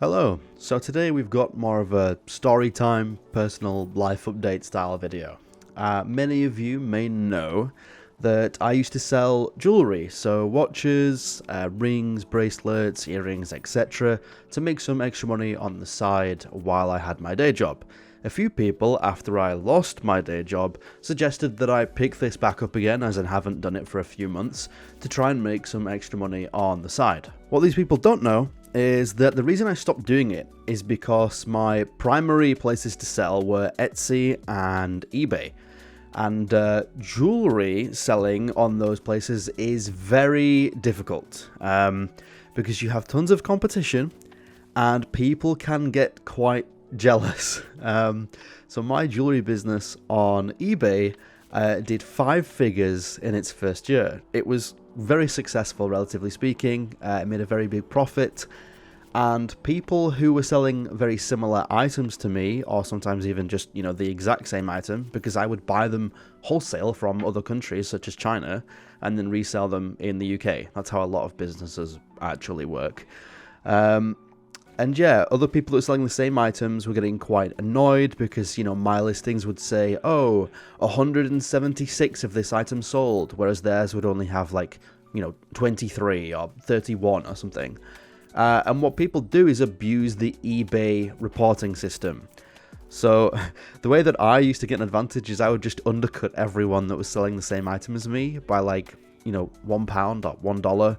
Hello, so today we've got more of a story time, personal life update style video. Many of you may know that I used to sell jewelry, so watches, rings, bracelets, earrings, etc. to make some extra money on the side while I had my day job. A few people, after I lost my day job, suggested that I pick this back up again, as I haven't done it for a few months, to try and make some extra money on the side. What these people don't know is that the reason I stopped doing it is because my primary places to sell were Etsy and eBay. And jewelry selling on those places is very difficult because you have tons of competition and people can get quite jealous. So my jewelry business on eBay did 5 figures in its first year. It was very successful, relatively speaking. It made a very big profit, and people who were selling very similar items to me, or sometimes even just, the exact same item, because I would buy them wholesale from other countries such as China and then resell them in the UK. That's how a lot of businesses actually work. And yeah, other people that were selling the same items were getting quite annoyed because, my listings would say, oh, 176 of this item sold, whereas theirs would only have 23 or 31 or something. And what people do is abuse the eBay reporting system. So the way that I used to get an advantage is I would just undercut everyone that was selling the same item as me by £1 or $1.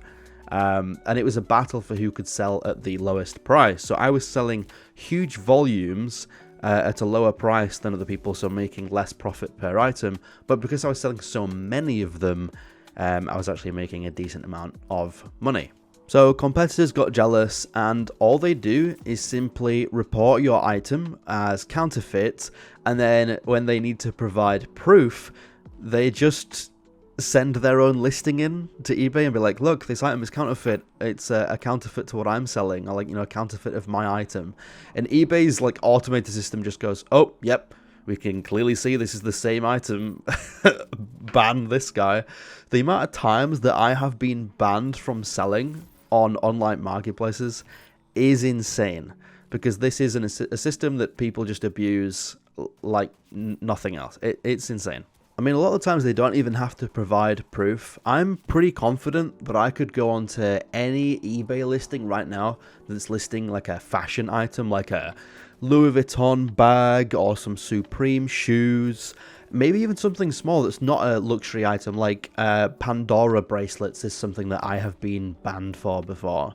And it was a battle for who could sell at the lowest price. So I was selling huge volumes at a lower price than other people, so making less profit per item. But because I was selling so many of them, I was actually making a decent amount of money. So competitors got jealous, and all they do is simply report your item as counterfeit, and then when they need to provide proof, they just send their own listing in to eBay and be like, look, this item is counterfeit. It's a counterfeit to what I'm selling, or a counterfeit of my item. And eBay's automated system just goes, oh, yep, we can clearly see this is the same item. Ban this guy. The amount of times that I have been banned from selling on online marketplaces is insane, because this is a system that people just abuse like nothing else. It's insane. I mean, a lot of times they don't even have to provide proof. I'm pretty confident that I could go onto any eBay listing right now that's listing a fashion item, like a Louis Vuitton bag or some Supreme shoes, maybe even something small that's not a luxury item, like Pandora bracelets is something that I have been banned for before.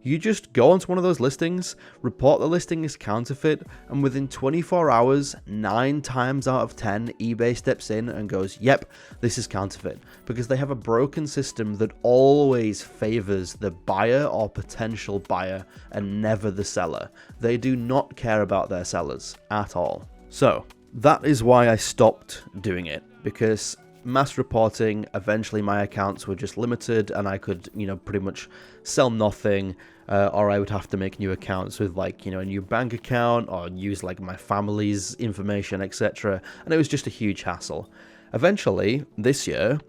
You just go onto one of those listings, report the listing as counterfeit, and within 24 hours, 9 times out of 10, eBay steps in and goes, yep, this is counterfeit, because they have a broken system that always favors the buyer or potential buyer and never the seller. They do not care about their sellers at all. So that is why I stopped doing it, because mass reporting, eventually my accounts were just limited and I could, pretty much sell nothing, or I would have to make new accounts with a new bank account or use my family's information, etc. And it was just a huge hassle. Eventually, this year,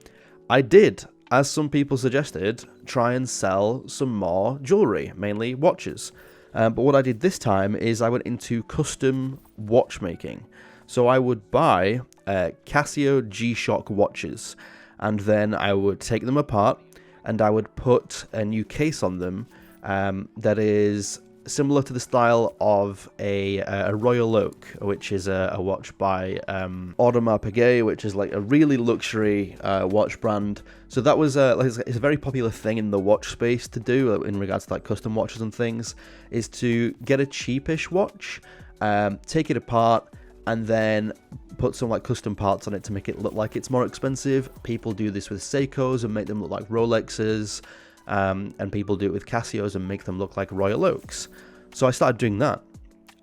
I did, as some people suggested, try and sell some more jewelry, mainly watches. But what I did this time is I went into custom watchmaking. So I would buy Casio G-Shock watches, and then I would take them apart and I would put a new case on them that is similar to the style of a Royal Oak, which is a watch by Audemars Piguet, which is a really luxury watch brand. So that was it's a very popular thing in the watch space to do in regards to custom watches and things, is to get a cheapish watch, take it apart, and then put some custom parts on it to make it look like it's more expensive. People do this with Seikos and make them look like Rolexes, and people do it with Casios and make them look like Royal Oaks. So I started doing that,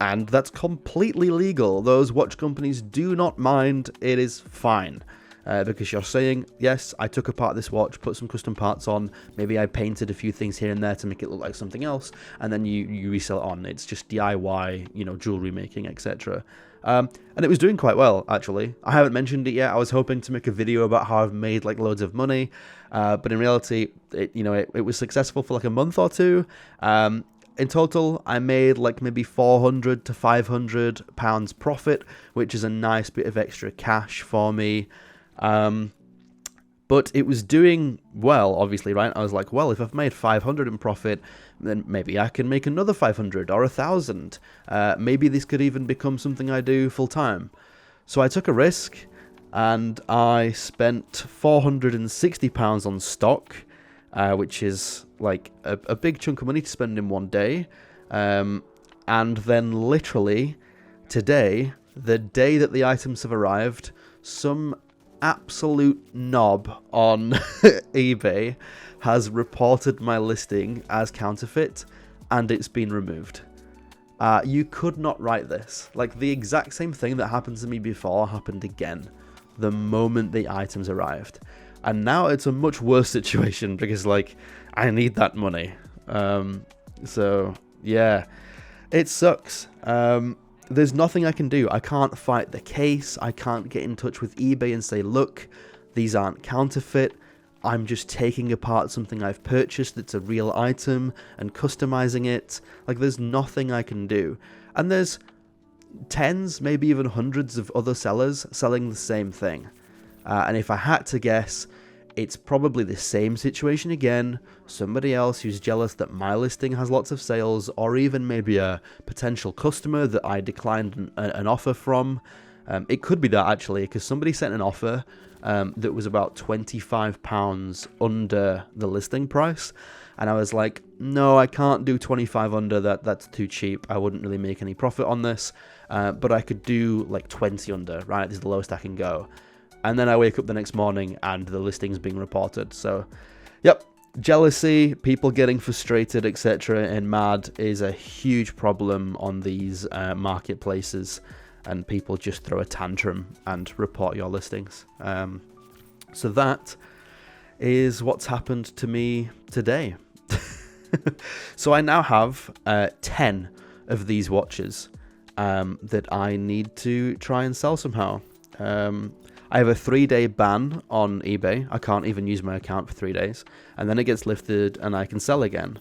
and that's completely legal. Those watch companies do not mind. It is fine, because you're saying, yes, I took apart this watch, put some custom parts on, maybe I painted a few things here and there to make it look like something else, and then you resell it on. It's just DIY, jewelry making, etc. And it was doing quite well, actually. I haven't mentioned it yet. I was hoping to make a video about how I've made loads of money, but in reality, it was successful for a month or two. in total, I made like maybe £400 to £500 profit, which is a nice bit of extra cash for me. But it was doing well, obviously, right? I was like, well, if I've made 500 in profit, then maybe I can make another 500 or 1,000. Maybe this could even become something I do full time. So I took a risk, and I spent £460 on stock, which is like a big chunk of money to spend in one day. And then literally today, the day that the items have arrived, some absolute knob on eBay has reported my listing as counterfeit, and it's been removed. You could not write this. Like, the exact same thing that happened to me before happened again the moment the items arrived. And now it's a much worse situation because, like, I need that money. So, yeah, it sucks. There's nothing I can do. I can't fight the case. I can't get in touch with eBay and say, look, these aren't counterfeit. I'm just taking apart something I've purchased that's a real item and customizing it. Like, there's nothing I can do. And there's tens, maybe even hundreds of other sellers selling the same thing. And if I had to guess, it's probably the same situation again. Somebody else who's jealous that my listing has lots of sales, or even maybe a potential customer that I declined an offer from. It could be that, actually, because somebody sent an offer that was about £25 under the listing price. And I was like, no, I can't do 25 under that. That's too cheap. I wouldn't really make any profit on this. But I could do like 20 under, right? This is the lowest I can go. And then I wake up the next morning and the listing's being reported. So, yep, jealousy, people getting frustrated, etc. and mad is a huge problem on these marketplaces. And people just throw a tantrum and report your listings. So that is what's happened to me today. So I now have 10 of these watches that I need to try and sell somehow. I have a 3-day ban on eBay. I can't even use my account for 3 days. And then it gets lifted and I can sell again.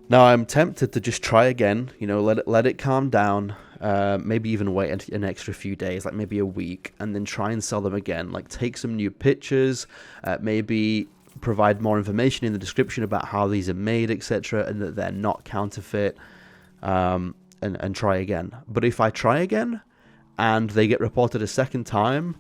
Now I'm tempted to just try again, you know, let it calm down. Maybe even wait an extra few days, like maybe a week, and then try and sell them again. Like, take some new pictures, maybe provide more information in the description about how these are made, etc., and that they're not counterfeit, and try again. But if I try again and they get reported a second time,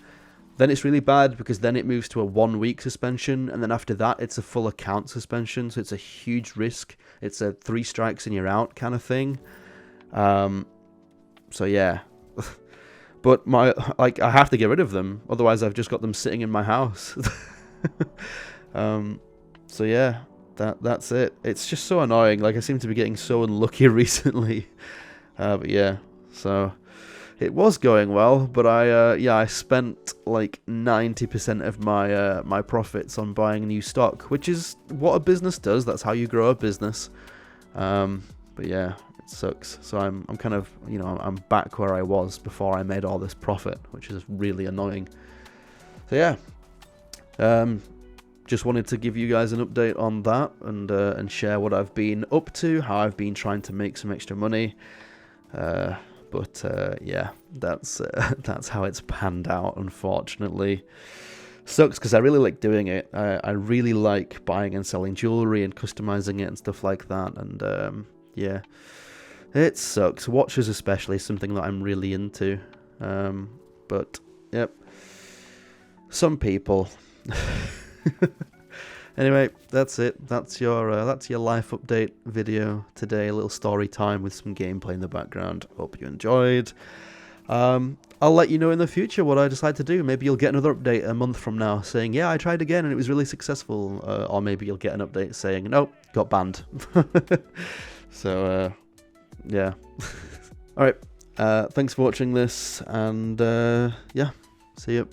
then it's really bad, because then it moves to a 1-week suspension, and then after that it's a full account suspension. So it's a huge risk. It's a 3 strikes and you're out kind of thing. So yeah, but I have to get rid of them, otherwise I've just got them sitting in my house. So yeah, that's it. It's just so annoying. Like, I seem to be getting so unlucky recently. But yeah, so it was going well, but I spent like 90% of my profits on buying new stock, which is what a business does. That's how you grow a business. But yeah, it sucks. So I'm kind of, you know, I'm back where I was before I made all this profit, which is really annoying. So yeah, just wanted to give you guys an update on that, and share what I've been up to, how I've been trying to make some extra money. But yeah, that's how it's panned out, unfortunately. Sucks, because I really like doing it. I really like buying and selling jewelry and customizing it and stuff like that. And yeah, it sucks. Watches especially is something that I'm really into. But yep, some people. Anyway, that's it. That's your life update video today. A little story time with some gameplay in the background. Hope you enjoyed. I'll let you know in the future what I decide to do. Maybe you'll get another update a month from now saying, yeah, I tried again and it was really successful. Or maybe you'll get an update saying, nope, got banned. So, yeah. Alright, thanks for watching this, and yeah, see you.